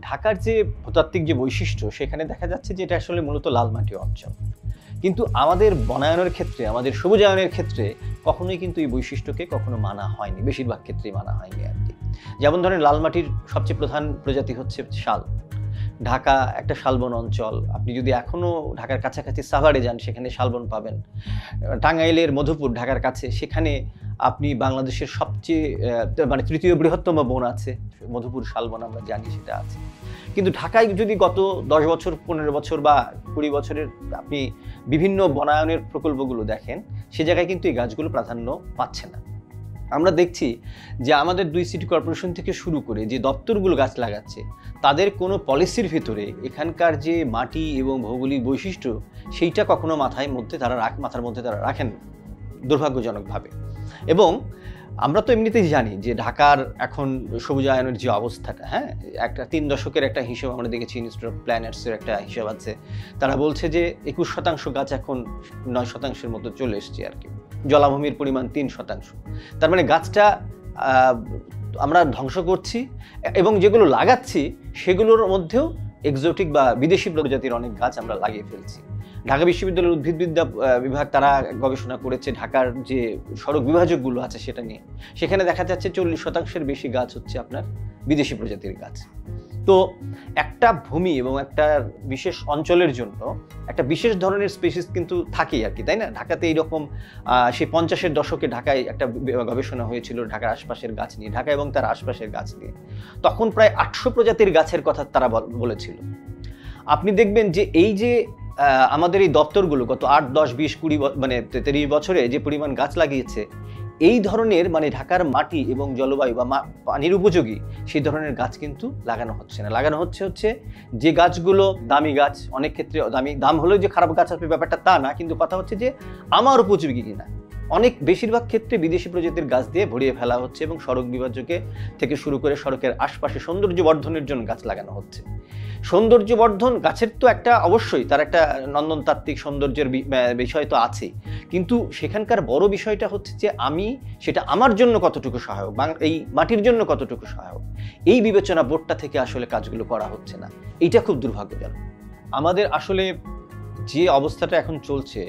ঢাকার যে ভূতাত্ত্বিক যে বৈশিষ্ট্য সেখানে দেখা যাচ্ছে যে এটা আসলে মূলত লাল মাটি অঞ্চল, কিন্তু আমাদের বনায়নের ক্ষেত্রে, আমাদের সবুজায়নের ক্ষেত্রে কখনোই কিন্তু এই বৈশিষ্ট্যকে কখনো মানা হয়নি, বেশিরভাগ ক্ষেত্রেই মানা হয়নি আর কি। যেমন ধরেন লাল মাটির সবচেয়ে প্রধান প্রজাতি হচ্ছে শাল। ঢাকা একটা শালবন অঞ্চল। আপনি যদি এখনো ঢাকার কাছাকাছি সাভারে যান সেখানে শালবন পাবেন। টাঙ্গাইলের মধুপুর ঢাকার কাছে, সেখানে আপনি বাংলাদেশের সবচেয়ে মানে তৃতীয় বৃহত্তম বন আছে, মধুপুর শালবন আমরা জানি সেটা আছে। কিন্তু ঢাকায় যদি গত 10 বছর 15 বছর বা 20 বছরের আপনি বিভিন্ন বনায়নের প্রকল্পগুলো দেখেন, সে জায়গায় কিন্তু এই গাছগুলো প্রাধান্য পাচ্ছে না। আমরা দেখছি যে আমাদের 2 সিটি কর্পোরেশন থেকে শুরু করে যে দপ্তরগুলো গাছ লাগাচ্ছে, তাদের কোনো পলিসির ভিতরে এখানকার যে মাটি এবং ভৌগোলিক বৈশিষ্ট্য সেইটা কখনো মাথার মধ্যে তারা রাখেন না, দুর্ভাগ্যজনকভাবে। এবং আমরা তো এমনিতেই জানি যে ঢাকার এখন সবুজায়নের যে অবস্থাটা, হ্যাঁ, একটা 3 দশকের একটা হিসেব আমরা দেখেছি, ইনস্টিটিউট অফ প্ল্যানেটসের একটা হিসাব আছে। তারা বলছে যে 21% গাছ এখন 9% মতো চলে এসছে আর কি, জলাভূমির পরিমাণ 3%। তার মানে গাছটা আমরা ধ্বংস করছি, এবং যেগুলো লাগাচ্ছি সেগুলোর মধ্যেও এক্সোটিক বা বিদেশি প্রজাতির অনেক গাছ আমরা লাগিয়ে ফেলছি। ঢাকা বিশ্ববিদ্যালয়ের উদ্ভিদবিদ্যা বিভাগ তারা গবেষণা করেছে ঢাকার যে সড়ক বিভাজকগুলো আছে সেটা নিয়ে, সেখানে দেখা যাচ্ছে 40%-এর বেশি গাছ হচ্ছে আপনার বিদেশি প্রজাতির গাছ। তো একটা ভূমি এবং একটা বিশেষ অঞ্চলের জন্য একটা বিশেষ ধরনের স্পেসিস কিন্তু থাকেই আর কি, তাই না? ঢাকাতে এইরকম সেই 50-এর দশকে ঢাকায় একটা গবেষণা হয়েছিল ঢাকার আশপাশের গাছ নিয়ে, ঢাকা এবং তার আশপাশের গাছ নিয়ে। তখন প্রায় 800 প্রজাতির গাছের কথা তারা বলেছিল। আপনি দেখবেন যে এই যে আমাদের এই দপ্তরগুলো গত 8, 10, 20, 20 মানে 30 বছরে যে পরিমাণ গাছ লাগিয়েছে, এই ধরনের মানে ঢাকার মাটি এবং জলবায়ু বা পানির উপযোগী সেই ধরনের গাছ কিন্তু লাগানো হচ্ছে না। লাগানো হচ্ছে যে গাছগুলো দামি গাছ, অনেক ক্ষেত্রে দাম হলেও যে খারাপ গাছ আসবে ব্যাপারটা তা না, কিন্তু কথা হচ্ছে যে আমার উপযোগী কিনা। বেশিরভাগ ক্ষেত্রে বিদেশি প্রজাতির গাছ দিয়ে ভরিয়ে ফেলা হচ্ছে এবং সড়ক বিভাজকে থেকে শুরু করে সড়কের আশপাশে সৌন্দর্য বর্ধনের জন্য গাছ লাগানো হচ্ছে। সৌন্দর্য বর্ধন গাছের তো একটা অবশ্যই তার একটা নন্দনতাত্ত্বিক সৌন্দর্যের বিষয় তো আছেই, কিন্তু সেখানকার বড় বিষয়টা হচ্ছে যে আমি সেটা আমার জন্য কতটুকু সহায়ক, এই মাটির জন্য কতটুকু সহায়ক, এই বিবেচনা বোর্ডটা থেকে আসলে কাজগুলো করা হচ্ছে না। এইটা খুব দুর্ভাগ্যজনক। আমাদের আসলে যে অবস্থাটা এখন চলছে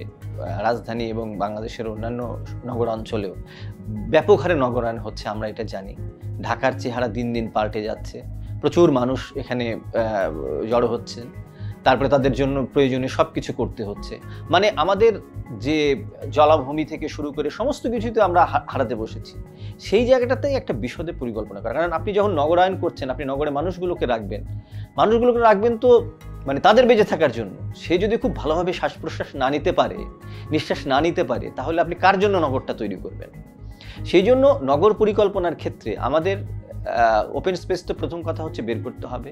রাজধানী এবং বাংলাদেশের অন্যান্য নগর অঞ্চলেও ব্যাপক হারে নগরায়ন হচ্ছে, আমরা এটা জানি। ঢাকার চেহারা দিন দিন পাল্টে যাচ্ছে, প্রচুর মানুষ এখানে জড়ো হচ্ছেন, তারপরে তাদের জন্য প্রয়োজনীয় সব কিছু করতে হচ্ছে। মানে আমাদের যে জলাভূমি থেকে শুরু করে সমস্ত কিছুই তো আমরা হারাতে বসেছি। সেই জায়গাটাতেই একটা বিশদে পরিকল্পনা করা, কারণ আপনি যখন নগরায়ন করছেন, আপনি নগরে মানুষগুলোকে রাখবেন তো মানে তাদের বেঁচে থাকার জন্য। সে যদি খুব ভালোভাবে শ্বাস প্রশ্বাস না নিতে পারে, নিঃশ্বাস না নিতে পারে, তাহলে আপনি কার জন্য নগরটা তৈরি করবেন? সেই জন্য নগর পরিকল্পনার ক্ষেত্রে আমাদের ওপেন স্পেস তো প্রথম কথা হচ্ছে বের করতে হবে,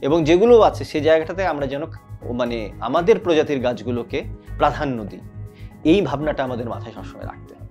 এবং যেগুলো আছে সেই জায়গাটাতে আমরা যেন মানে আমাদের প্রজাতির গাছগুলোকে প্রাধান্য দিই, এই ভাবনাটা আমাদের মাথায় সবসময় রাখতে হবে।